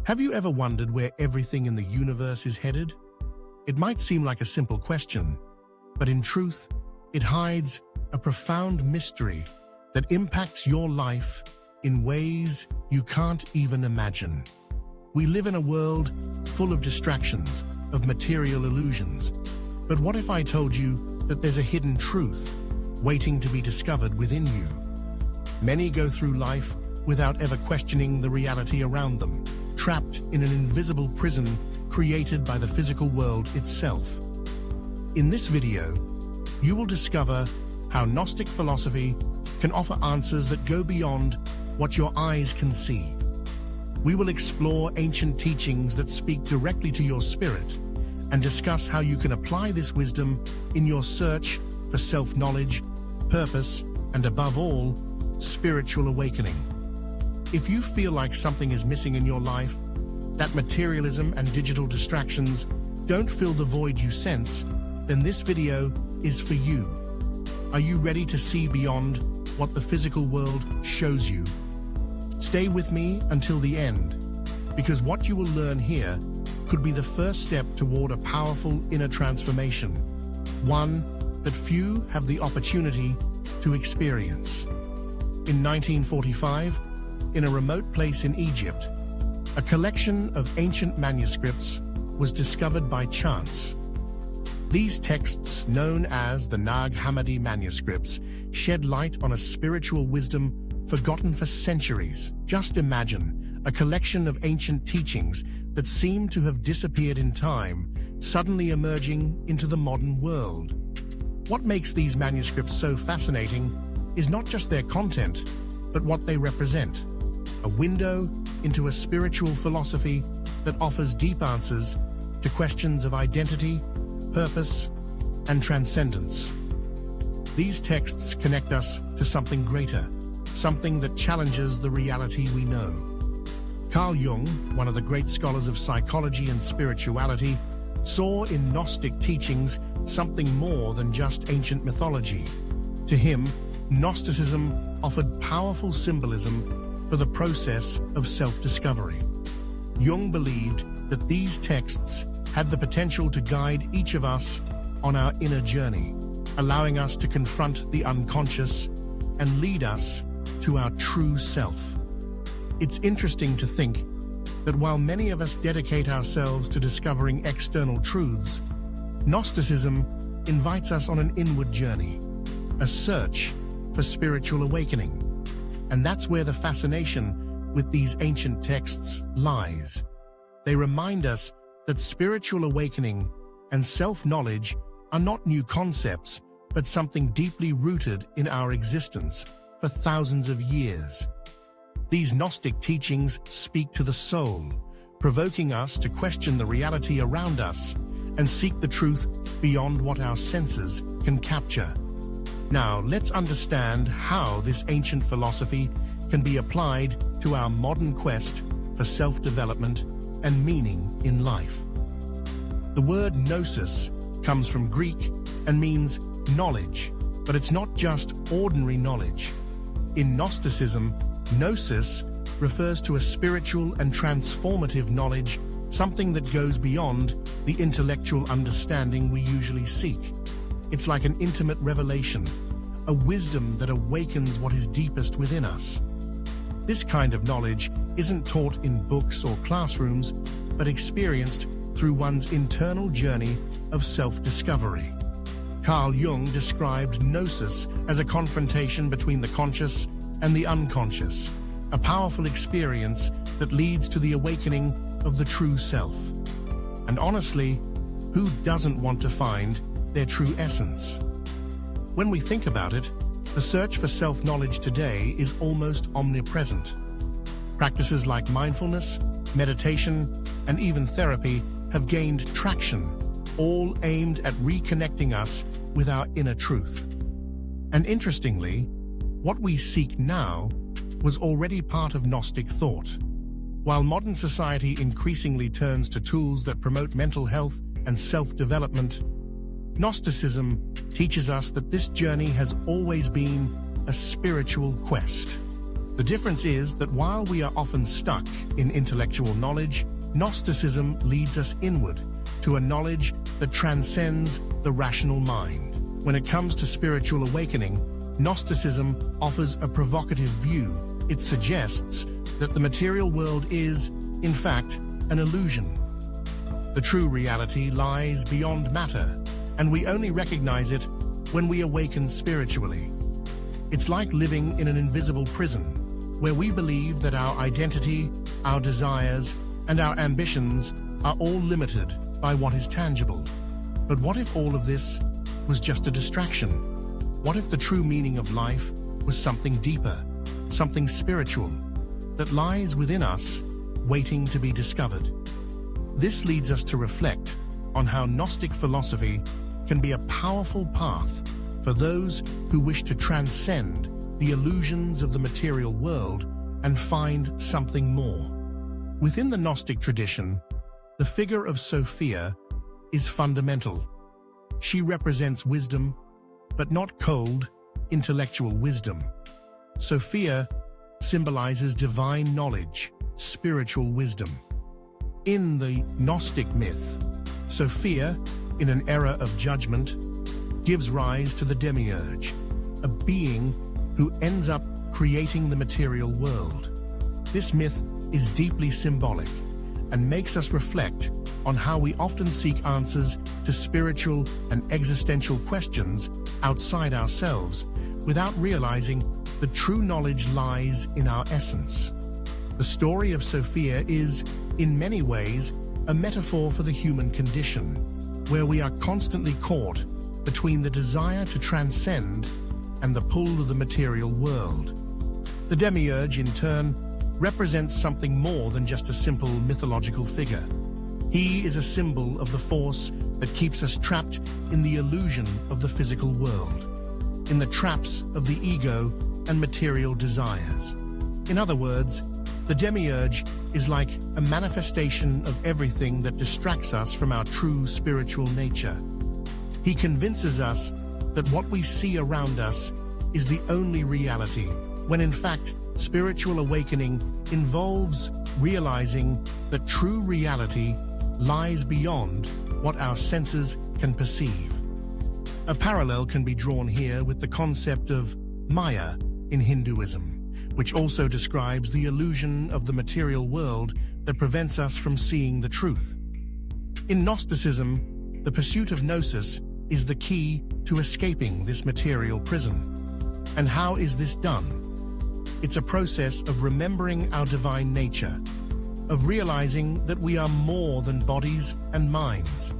Have you ever wondered where everything in the universe is headed? It might seem like a simple question, but in truth, it hides a profound mystery that impacts your life in ways you can't even imagine. We live in a world full of distractions, of material illusions. But what if I told you that there's a hidden truth waiting to be discovered within you? Many go through life without ever questioning the reality around them, trapped in an invisible prison created by the physical world itself. In this video, you will discover how Gnostic philosophy can offer answers that go beyond what your eyes can see. We will explore ancient teachings that speak directly to your spirit and discuss how you can apply this wisdom in your search for self-knowledge, purpose, and above all, spiritual awakening. If you feel like something is missing in your life, that materialism and digital distractions don't fill the void you sense, then this video is for you. Are you ready to see beyond what the physical world shows you? Stay with me until the end, because what you will learn here could be the first step toward a powerful inner transformation, one that few have the opportunity to experience. In 1945, in a remote place in Egypt, a collection of ancient manuscripts was discovered by chance. These texts, known as the Nag Hammadi manuscripts, shed light on a spiritual wisdom forgotten for centuries. Just imagine a collection of ancient teachings that seem to have disappeared in time, suddenly emerging into the modern world. What makes these manuscripts so fascinating is not just their content, but what they represent. A window into a spiritual philosophy that offers deep answers to questions of identity, purpose, and transcendence. These texts connect us to something greater, something that challenges the reality we know. Carl Jung, one of the great scholars of psychology and spirituality, saw in Gnostic teachings something more than just ancient mythology. To him, Gnosticism offered powerful symbolism for the process of self-discovery. Jung believed that these texts had the potential to guide each of us on our inner journey, allowing us to confront the unconscious and lead us to our true self. It's interesting to think that while many of us dedicate ourselves to discovering external truths, Gnosticism invites us on an inward journey, a search for spiritual awakening. And that's where the fascination with these ancient texts lies. They remind us that spiritual awakening and self-knowledge are not new concepts, but something deeply rooted in our existence for thousands of years. These Gnostic teachings speak to the soul, provoking us to question the reality around us and seek the truth beyond what our senses can capture. Now, let's understand how this ancient philosophy can be applied to our modern quest for self-development and meaning in life. The word gnosis comes from Greek and means knowledge, but it's not just ordinary knowledge. In Gnosticism, gnosis refers to a spiritual and transformative knowledge, something that goes beyond the intellectual understanding we usually seek. It's like an intimate revelation, a wisdom that awakens what is deepest within us. This kind of knowledge isn't taught in books or classrooms, but experienced through one's internal journey of self-discovery. Carl Jung described gnosis as a confrontation between the conscious and the unconscious, a powerful experience that leads to the awakening of the true self. And honestly, who doesn't want to find their true essence? When we think about it, the search for self-knowledge today is almost omnipresent. Practices like mindfulness, meditation, and even therapy have gained traction, all aimed at reconnecting us with our inner truth. And interestingly, what we seek now was already part of Gnostic thought. While modern society increasingly turns to tools that promote mental health and self-development, Gnosticism teaches us that this journey has always been a spiritual quest. The difference is that while we are often stuck in intellectual knowledge, Gnosticism leads us inward to a knowledge that transcends the rational mind. When it comes to spiritual awakening, Gnosticism offers a provocative view. It suggests that the material world is, in fact, an illusion. The true reality lies beyond matter, and we only recognize it when we awaken spiritually. It's like living in an invisible prison, where we believe that our identity, our desires, and our ambitions are all limited by what is tangible. But what if all of this was just a distraction? What if the true meaning of life was something deeper, something spiritual, that lies within us, waiting to be discovered? This leads us to reflect on how Gnostic philosophy can be a powerful path for those who wish to transcend the illusions of the material world and find something more. Within the Gnostic tradition, the figure of Sophia is fundamental. She represents wisdom, but not cold, intellectual wisdom. Sophia symbolizes divine knowledge, spiritual wisdom. In the Gnostic myth, Sophia, in an era of judgment, gives rise to the demiurge, a being who ends up creating the material world. This myth is deeply symbolic and makes us reflect on how we often seek answers to spiritual and existential questions outside ourselves without realizing that true knowledge lies in our essence. The story of Sophia is, in many ways, a metaphor for the human condition, where we are constantly caught between the desire to transcend and the pull of the material world. The demiurge, in turn, represents something more than just a simple mythological figure. He is a symbol of the force that keeps us trapped in the illusion of the physical world, in the traps of the ego and material desires. In other words, the demiurge is like a manifestation of everything that distracts us from our true spiritual nature. He convinces us that what we see around us is the only reality, when in fact, spiritual awakening involves realizing that true reality lies beyond what our senses can perceive. A parallel can be drawn here with the concept of Maya in Hinduism, which also describes the illusion of the material world that prevents us from seeing the truth. In Gnosticism, the pursuit of gnosis is the key to escaping this material prison. And how is this done? It's a process of remembering our divine nature, of realizing that we are more than bodies and minds.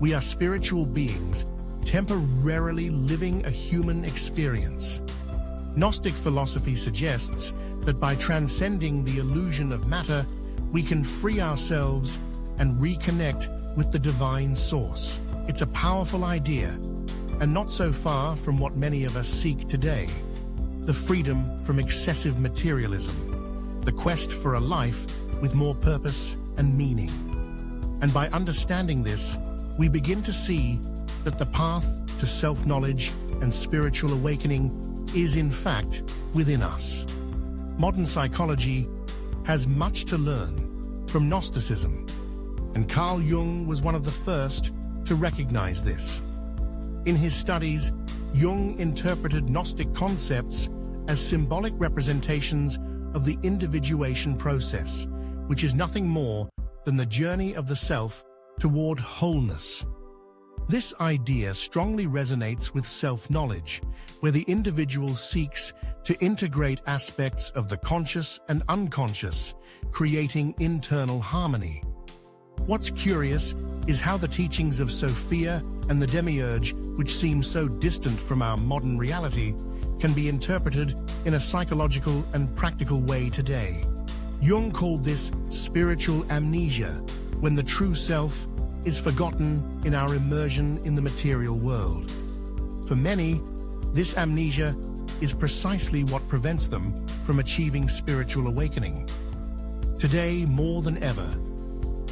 We are spiritual beings, temporarily living a human experience. Gnostic philosophy suggests that by transcending the illusion of matter, we can free ourselves and reconnect with the divine source. It's a powerful idea, and not so far from what many of us seek today: the freedom from excessive materialism, the quest for a life with more purpose and meaning. And by understanding this, we begin to see that the path to self-knowledge and spiritual awakening is in fact within us. Modern psychology has much to learn from Gnosticism, and Carl Jung was one of the first to recognize this. In his studies, Jung interpreted Gnostic concepts as symbolic representations of the individuation process, which is nothing more than the journey of the self toward wholeness. This idea strongly resonates with self-knowledge, where the individual seeks to integrate aspects of the conscious and unconscious, creating internal harmony. What's curious is how the teachings of Sophia and the demiurge, which seem so distant from our modern reality, can be interpreted in a psychological and practical way today. Jung called this spiritual amnesia, when the true self is forgotten in our immersion in the material world. For many, this amnesia is precisely what prevents them from achieving spiritual awakening. Today, more than ever,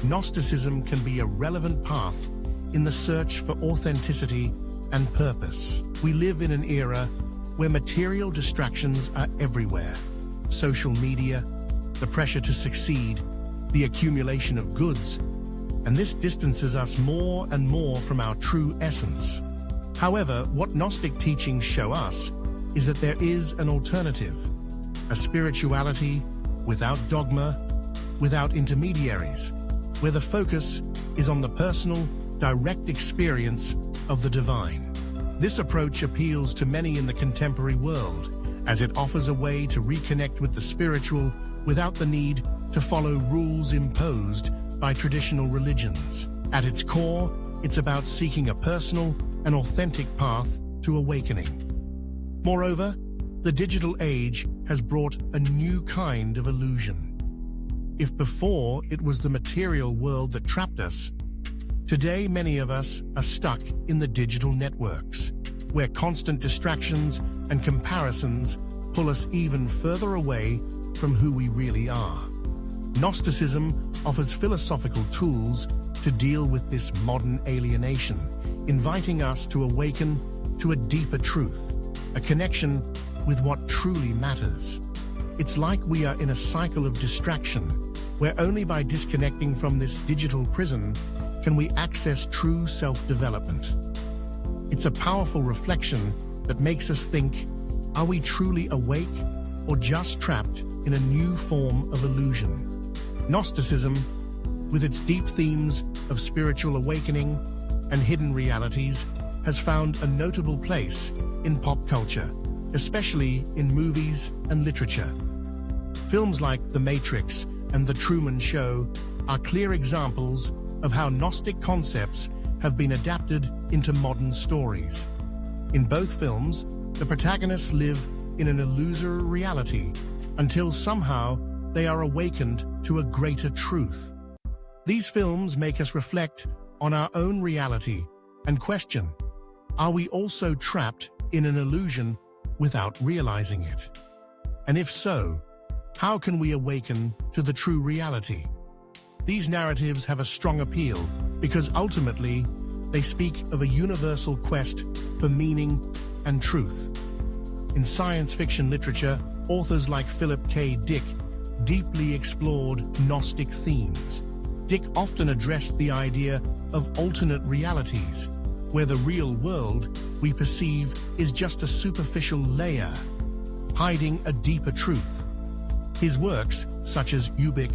Gnosticism can be a relevant path in the search for authenticity and purpose. We live in an era where material distractions are everywhere. social media, the pressure to succeed, the accumulation of goods, and this distances us more and more from our true essence. However, what Gnostic teachings show us is that there is an alternative, a spirituality without dogma, without intermediaries, where the focus is on the personal, direct experience of the divine. This approach appeals to many in the contemporary world, as it offers a way to reconnect with the spiritual without the need to follow rules imposed by traditional religions. At its core, it's about seeking a personal and authentic path to awakening. Moreover, the digital age has brought a new kind of illusion. If before it was the material world that trapped us, today many of us are stuck in the digital networks, where constant distractions and comparisons pull us even further away from who we really are. Gnosticism offers philosophical tools to deal with this modern alienation, inviting us to awaken to a deeper truth, a connection with what truly matters. It's like we are in a cycle of distraction, where only by disconnecting from this digital prison can we access true self-development. It's a powerful reflection that makes us think, are we truly awake or just trapped in a new form of illusion? Gnosticism, with its deep themes of spiritual awakening and hidden realities, has found a notable place in pop culture, especially in movies and literature. Films like The Matrix and The Truman Show are clear examples of how Gnostic concepts have been adapted into modern stories. In both films, the protagonists live in an illusory reality until somehow they are awakened to a greater truth. These films make us reflect on our own reality and question, are we also trapped in an illusion without realizing it? And if so, how can we awaken to the true reality? These narratives have a strong appeal because ultimately they speak of a universal quest for meaning and truth. In science fiction literature, authors like Philip K. Dick deeply explored Gnostic themes. Dick often addressed the idea of alternate realities, where the real world we perceive is just a superficial layer, hiding a deeper truth. His works, such as Ubik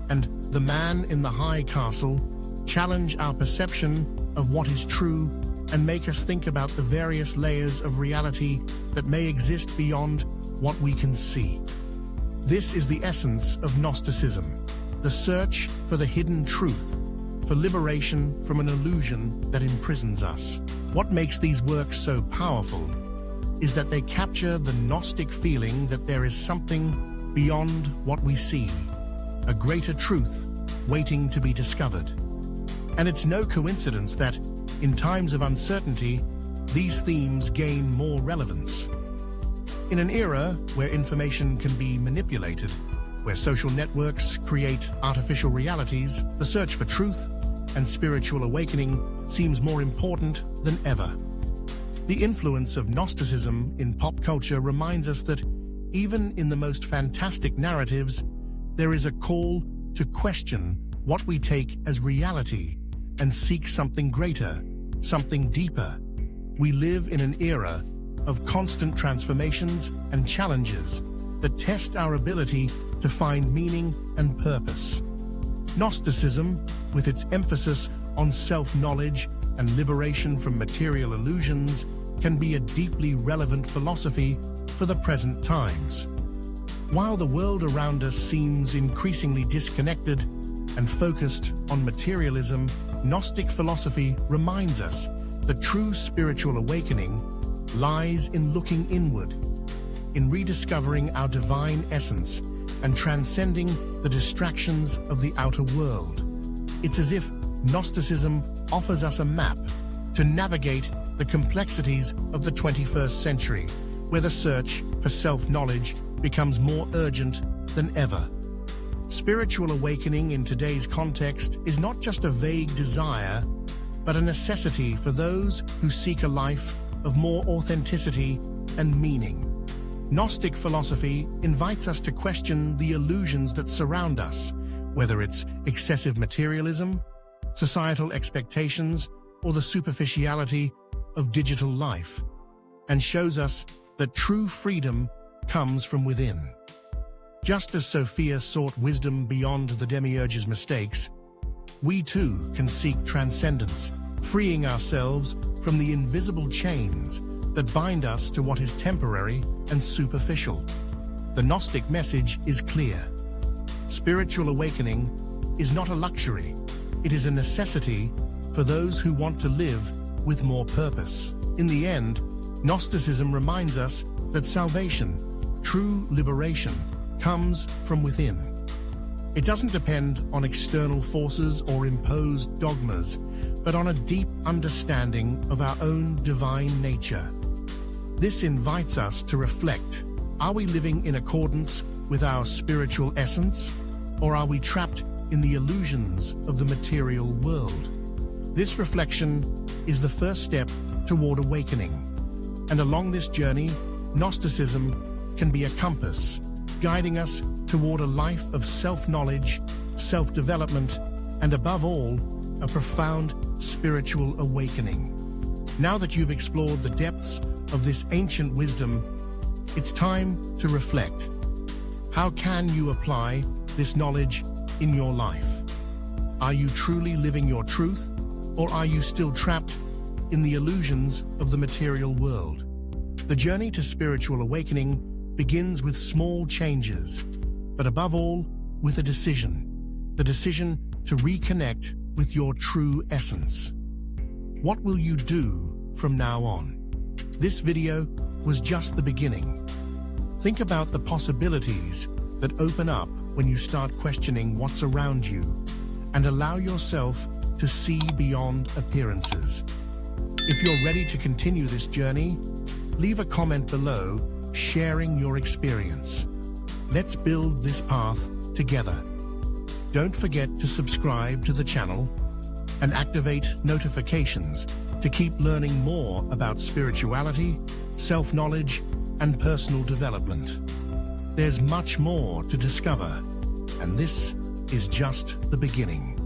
and The Man in the High Castle, challenge our perception of what is true and make us think about the various layers of reality that may exist beyond what we can see. This is the essence of Gnosticism, the search for the hidden truth, for liberation from an illusion that imprisons us. What makes these works so powerful is that they capture the Gnostic feeling that there is something beyond what we see, a greater truth waiting to be discovered. And it's no coincidence that, in times of uncertainty, these themes gain more relevance. In an era where information can be manipulated, where social networks create artificial realities, the search for truth and spiritual awakening seems more important than ever. The influence of Gnosticism in pop culture reminds us that even in the most fantastic narratives, there is a call to question what we take as reality and seek something greater, something deeper. We live in an era of constant transformations and challenges that test our ability to find meaning and purpose. Gnosticism, with its emphasis on self-knowledge and liberation from material illusions, can be a deeply relevant philosophy for the present times. While the world around us seems increasingly disconnected and focused on materialism, Gnostic philosophy reminds us that true spiritual awakening lies in looking inward, in rediscovering our divine essence and transcending the distractions of the outer world. It's as if Gnosticism offers us a map to navigate the complexities of the 21st century, where the search for self-knowledge becomes more urgent than ever. Spiritual awakening in today's context is not just a vague desire, but a necessity for those who seek a life of more authenticity and meaning. Gnostic philosophy invites us to question the illusions that surround us, whether it's excessive materialism, societal expectations, or the superficiality of digital life, and shows us that true freedom comes from within. Just as Sophia sought wisdom beyond the demiurge's mistakes, we too can seek transcendence, freeing ourselves from the invisible chains that bind us to what is temporary and superficial. The Gnostic message is clear. Spiritual awakening is not a luxury, it is a necessity for those who want to live with more purpose. In the end, Gnosticism reminds us that salvation, true liberation, comes from within. It doesn't depend on external forces or imposed dogmas, but on a deep understanding of our own divine nature. This invites us to reflect. Are we living in accordance with our spiritual essence, or are we trapped in the illusions of the material world? This reflection is the first step toward awakening. And along this journey, Gnosticism can be a compass, guiding us toward a life of self-knowledge, self-development, and above all, a profound spiritual awakening. Now that you've explored the depths of this ancient wisdom, it's time to reflect. How can you apply this knowledge in your life? Are you truly living your truth, or are you still trapped in the illusions of the material world? The journey to spiritual awakening begins with small changes, but above all, with a decision. The decision to reconnect with your true essence. What will you do from now on? This video was just the beginning. Think about the possibilities that open up when you start questioning what's around you and allow yourself to see beyond appearances. If you're ready to continue this journey, leave a comment below sharing your experience. Let's build this path together. Don't forget to subscribe to the channel and activate notifications to keep learning more about spirituality, self-knowledge, and personal development. There's much more to discover, and this is just the beginning.